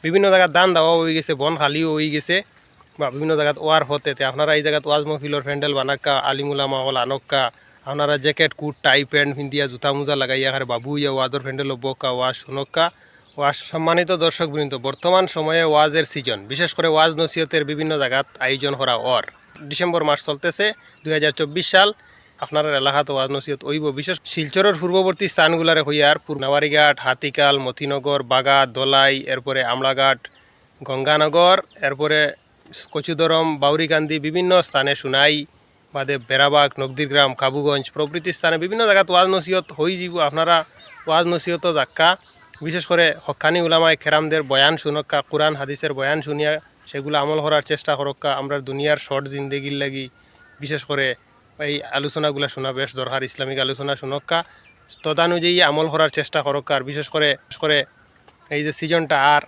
বিভিন্ন জায়গাত দান দেওয়া হয়ে গেছে, বন খালিও হয়ে গেছে বা বিভিন্ন জায়গাত ওয়ার হতে আপনারা এই জায়গাত ওয়াজ মহফিলর প্যান্ডেল বানাক্কা, আলিমুলামা হল আনক্কা, আপনারা জ্যাকেট কুট টাই প্যান্ট পিন্দিয়া জুতা মুজা লাগাইয়া আরে বাবু ইয়া ওয়াজর প্যান্ডেল বক্কা ওয়াজ শুনক্কা। ওয়াজ সম্মানিত দর্শকবৃন্দ, বর্তমান সময়ে ওয়াজের সিজন, বিশেষ করে ওয়াজ নসিহতের বিভিন্ন জায়গাত আয়োজন করা ওর ডিসেম্বর মাস চলতেছে 2024 সাল। আপনার এলাকাত ওয়াজ নসিহত ওইব, বিশেষ শিলচরের পূর্ববর্তী স্থানগুলারে হইয়ার নাওয়ারিঘাট, হাতিকাল, মতিনগর, বাগাত, দলাই, এরপরে আমলাঘাট, গঙ্গানগর, এরপরে কচুদরম, বাউরিকান্দি, বিভিন্ন স্থানে সুনাই বাদে বেড়াবাগ, নগদিরগ্রাম, কাবুগঞ্জ প্রভৃতি স্থানে বিভিন্ন জায়গাত ওয়াজ নসিহত হয়ে যাব। আপনারা ওয়াজ নসিহত যাক্কা, বিশেষ করে হক্কানি উলামায় কেরামদের বয়ান শুনক্কা, কোরআন হাদিসের বয়ান শুনিয়া সেগুলো আমল করার চেষ্টা করক্কা। আমরা দুনিয়ার শর্ট জিন্দেগির লাগি বিশেষ করে এই আলোচনাগুলো শোনা বেশ দরকার, ইসলামিক আলোচনা শুনক্কা, তদানুযায়ী আমল করার চেষ্টা করক্কা। আর বিশেষ করে এই যে সিজনটা আর